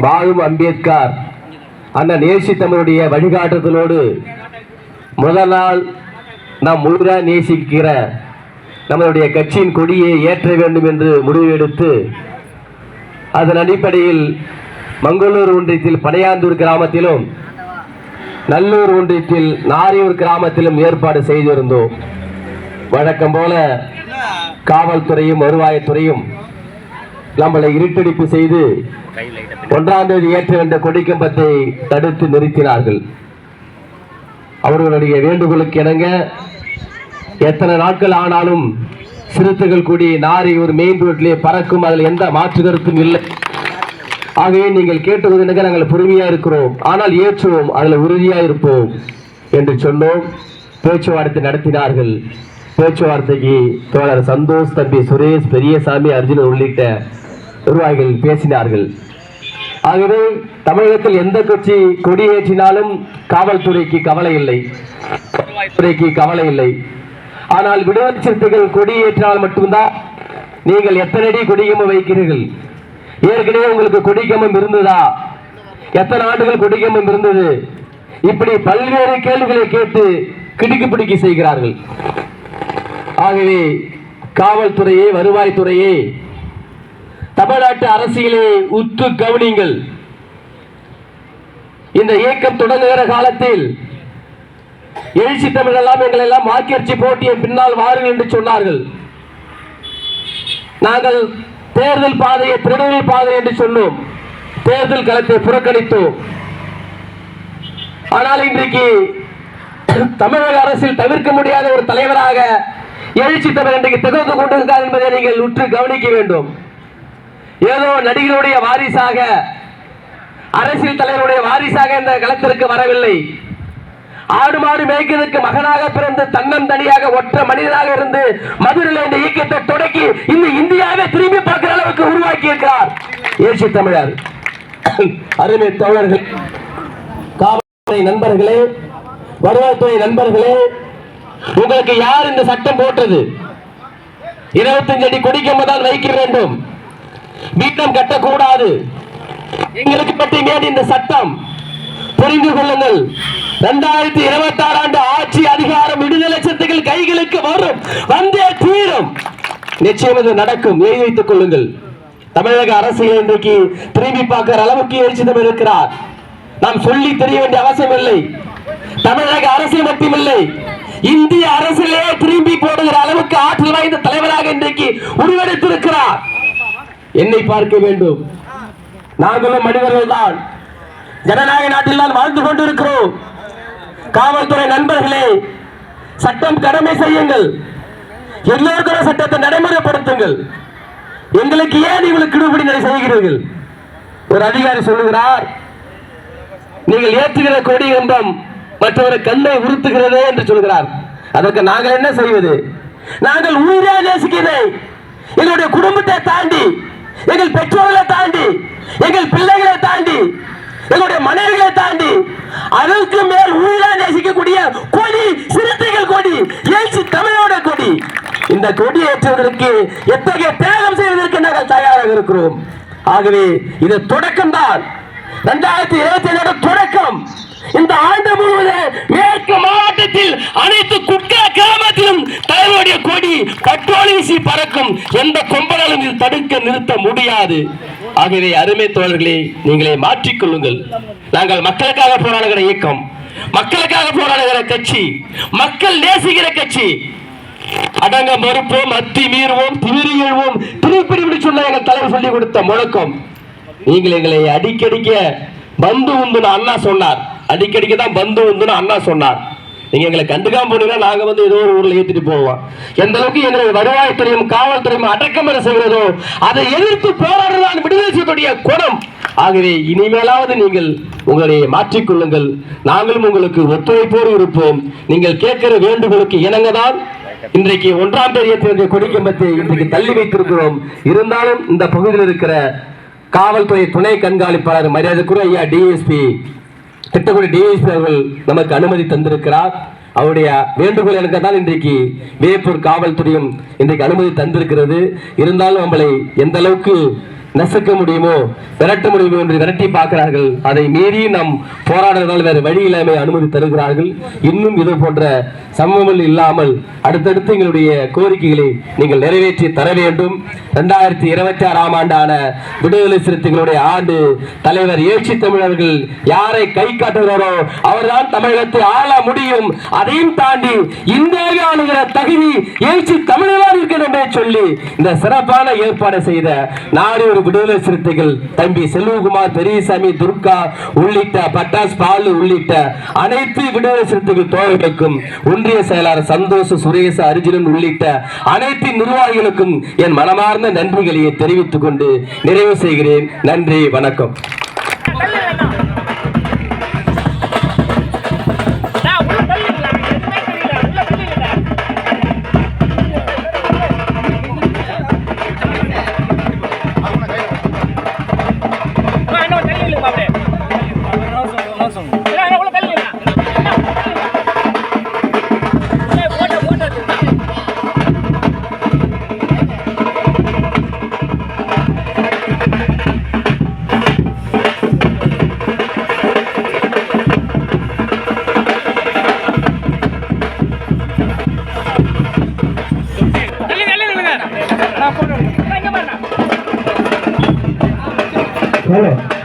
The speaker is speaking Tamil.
பாலும் அம்பேத்கர் அண்ணன் நேசித்தவருடைய வழிகாட்டுதலோடு முதல் நாள் நாம் முழுதாக நேசிக்கிற நம்மளுடைய கட்சியின் கொடியை ஏற்ற வேண்டும் என்று முடிவெடுத்து அதன் அடிப்படையில் மங்களூர் ஒன்றியத்தில் பனையாந்தூர் கிராமத்திலும் நல்லூர் ஒன்றியத்தில் நாரியூர் கிராமத்திலும் ஏற்பாடு செய்திருந்தோம். வழக்கம் போல காவல்துறையும் வருவாய்த்துறையும் நம்மளை இருட்டடிப்பு செய்து 1ஆம் தேதி ஏற்ற வேண்டிய கொடிக்கம்பத்தை தடுத்து நிறுத்தினார்கள். அவர்களுடைய வேண்டுகோளுக்கு இணங்க எத்தனை நாட்கள் ஆனாலும் சிறுத்தைகள் கூடி நாரியூர் மெயின் ரோட்டிலே பறக்கும், அதில் எந்த மாற்று கருத்தும் இல்லை. ஆகவே நீங்கள் கேட்டது நாங்கள் பொறுமையா இருக்கிறோம், ஆனால் ஏற்றுவோம், அதில் உறுதியா இருப்போம் என்று சொன்னோம். பேச்சுவார்த்தை நடத்தினார்கள். பேச்சுவார்த்தைக்கு தோழர் சந்தோஷ், தம்பி சுரேஷ், பெரியசாமி, அர்ஜுனன் உள்ளிட்ட நிர்வாகிகள் பேசினார்கள். ஆகவே தமிழகத்தில் எந்த கட்சி கொடியேற்றினாலும் காவல்துறைக்கு கவலை இல்லை, வருவாய்த்துறைக்கு கவலை இல்லை. ஆனால் விடுதலை சிறுத்தைகள் கொடியேற்றினால் மட்டும்தான் நீங்கள் எத்தனை அடி கொடிக்கம்பம் வைக்கிறீர்கள்? ஏற்கனவே உங்களுக்கு கொடிக்கம்பம் இருந்ததா? எத்தனை ஆண்டுகள் கொடிக்கம்பம் இருந்தது? இப்படி பல்வேறு கேள்விகளை கேட்டு கிடுக்கு பிடிக்கி செய்கிறார்கள். ஆகவே காவல்துறையே, வருவாய்த்துறையே, தமிழ்நாட்டு அரசியலை உத்து கவனிங்கள். இந்த இயக்கம் தொடங்குகிற காலத்தில் எழுச்சி தமிழ் எல்லாம் எங்கள் எல்லாம் வாக்கெடுப்பு போட்டியின் பின்னால் வாருங்கள் என்று சொன்னார்கள். நாங்கள் தேர்தல் பாதையை திருடல் பாதை என்று சொன்னோம். தேர்தல் களத்தை புறக்கணித்தோம். ஆனால் இன்றைக்கு தமிழக அரசில் தவிர்க்க முடியாத ஒரு தலைவராக எழுச்சி தமிழ் இன்றைக்கு திகழ்ந்து கொண்டிருக்கிறார் என்பதை நீங்கள் உற்று கவனிக்க வேண்டும். ஏதோ நடிகருடைய வாரிசாக, அரசியல் தலைவருடைய வாரிசாக இந்த களத்திற்கு வரவில்லை. ஆடு மாடு மேய்க்கிறதுக்கு மகனாக பிறந்து தன்னம் தனியாக ஒற்ற மனிதனாக இருந்து மதுரையில் இந்த இயக்கத்தை தொடக்கி இந்த இந்தியாவை திரும்பி பார்க்கிற அளவுக்கு உருவாக்கி இருக்கிறார் எழுச்சி தமிழர். அருமை தோழர்கள், காவல்துறை நண்பர்களே, வருவாய்த்துறை நண்பர்களே, உங்களுக்கு யார் இந்த சட்டம் போட்டது? 25 அடி கொடிக்கம்பம் தான் வைக்க வேண்டும், வீட்டம் கட்டக்கூடாது. எங்களுக்கு பற்றி இந்த சட்டம் புரிந்து கொள்ளுங்கள். 2026 ஆண்டு ஆட்சி அதிகாரம் விடுதலை சிறுத்தைகள் கைகளுக்கு வரும், வந்தே தீரும். நிச்சயம் இது நடக்கும், எழுதி வைத்துக் கொள்ளுங்கள். தமிழக அரசியல் இன்றைக்கு திரும்பி பார்க்கிற அளவுக்கு எழுச்சி தமிழ் இருக்கிறார். நாம் சொல்லி தெரிய வேண்டிய அவசியம் இல்லை. தமிழக அரசியல் மட்டுமில்லை, இந்திய அரசியலே திரும்பி போடுகிற அளவுக்கு ஆற்றல் வாய்ந்த தலைவராக இன்றைக்கு உருவெடுத்திருக்கிறார். என்னை பார்க்க வேண்டும். நாங்களும் மனிதர்கள் தான், ஜனநாயக நாட்டில் தான் வாழ்ந்து கொண்டிருக்கிறோம். காவல்துறை நண்பர்களே, சட்டம் கடமை செய்யுங்கள். எல்லோருக்கும் சட்டத்தை நடைமுறைப்படுத்துங்கள். எங்களுக்கு ஏன் இவங்களுக்கு கிடுபடி செய்கிறீர்கள்? ஒரு அதிகாரி சொல்லுகிறார், நீங்கள் ஏற்றுகிற கொடி கம்பம் மற்றவரை கண்ணை உறுத்துகிறதே என்று சொல்கிறார். அதற்கு நாங்கள் என்ன செய்வது? நாங்கள் உயிரே நேசிக்கிறேன். எங்களுடைய குடும்பத்தை தாண்டி, எங்கள் பெற்றோர்களை தாண்டி, எங்கள் பிள்ளைகளை தாண்டி, எங்களுடைய மனைவிகளை தாண்டி, அதற்கு மேல் உயிரா நேசிக்கக்கூடிய கொடி சிறுத்தைகள் கொடி, எழுச்சி தமிழோட கொடி. இந்த கொடி ஏற்றுவதற்கு எத்தகைய தியாகம் செய்வதற்கு நாங்கள் தயாராக இருக்கிறோம். ஆகவே இது தொடக்கம் தான். 2027 தொடக்கம். இந்த ஆண்டு முழுவதும் மேற்கு மாவட்டத்தில் அனைத்து குட்கா கிராமத்திலும் தலைவருடைய கொடி பட்டோலி வீசி பறக்கும். எந்த கொம்பனாலும் இது தடுக்க நிறுத்த முடியாது. ஆகவே அருமை தோழர்களே, நீங்களே மாற்றிக்கொள்ளுங்கள். நாங்கள் மக்களுக்காக போராடுகிற இயக்கம், மக்களுக்காக போராடுகிற கட்சி, மக்கள் நேசிக்கிற கட்சி. அடங்க மறுப்போம், அத்தி மீறுவோம், திமிரி எழுவோம், திருப்பி சொன்ன எங்கள் தலைவர் சொல்லிக் கொடுத்த முழக்கம். நீங்கள் எங்களை அடிக்கடிக்க பந்து உந்துன்னு அண்ணா சொன்னார். அடிக்கடிக்க தான் பந்து உந்துன்னு அண்ணா சொன்னார். நீங்க எங்களை கண்டுக்காம போனீங்கன்னா நாங்க ஏதோ ஒரு ஊர்ல ஏத்திட்டு போவோம். எந்த அளவுக்கு எங்களை வருவாய்த்துறையும் காவல்துறையும் அடக்கமர செய்கிறதோ அதை எதிர்த்து போராடுதான் விடுதலை செய்யக்கூடிய குணம். ஆகவே இனிமேலாவது நீங்கள் உங்களை மாற்றிக்கொள்ளுங்கள். நாங்களும் உங்களுக்கு ஒத்துழைப்போடு இருப்போம். நீங்கள் கேட்கிற வேண்டுகோளுக்கு இணங்கதான் இன்றைக்கு 1ஆம் தேதி ஏற்ற கொடிக்கம்பத்தை இன்றைக்கு தள்ளி வைத்திருக்கிறோம். இருந்தாலும் இந்த பகுதியில் இருக்கிற காவல்துறை துணை கண்காணிப்பாளர் மரியாதைக்குரிய ஐயா டிஎஸ்பி திட்டக்குடி டிஎஸ்பி அவர்கள் நமக்கு அனுமதி தந்திருக்கிறார். அவருடைய வேண்டுகோள் எனக்கு தான் இன்றைக்கு வேப்பூர் காவல்துறையும் இன்றைக்கு அனுமதி தந்திருக்கிறது. இருந்தாலும் நம்மளை எந்த அளவுக்கு நசுக்க முடியுமோ விரட்ட முடியுமோ என்று விரட்டி பார்க்கிறார்கள். அதை மீறி நாம் போராடுறதால் வேறு வழி இல்லாமல் அனுமதி தருகிறார்கள். இன்னும் இது போன்ற சம்பவங்கள் இல்லாமல் அடுத்தடுத்து எங்களுடைய கோரிக்கைகளை நீங்கள் நிறைவேற்றி தர வேண்டும். 2026ஆம் ஆண்டான விடுதலை சிறுத்தைகளுடைய ஆண்டு தலைவர் எழுச்சி தமிழர்கள் யாரை கை காட்டுகிறாரோ அவர்தான் தமிழகத்தை ஆள முடியும். அதையும் தாண்டி இந்தியாவை ஆளுகிற தகுதி எழுச்சி தமிழர்கள் இருக்கிறது என்று சொல்லி இந்த சிறப்பான ஏற்பாடு செய்த நாடோடி விடுதலை சிறுத்தைகள் தம்பி செல்வகுமார், பெரியசாமி, துர்கா உள்ளிட்ட பட்டாஸ் பாலு உள்ளிட்ட அனைத்து விடுதலை சிறுத்தைகள் தோழர்களுக்கும் ஒன்றிய செயலாளர் சந்தோஷ், சுரேஷ், அர்ஜுனன் உள்ளிட்ட அனைத்து நிர்வாகிகளுக்கும் என் மனமார்ந்த நன்றிகளை தெரிவித்துக் கொண்டு நிறைவு செய்கிறேன். நன்றி, வணக்கம். Hello.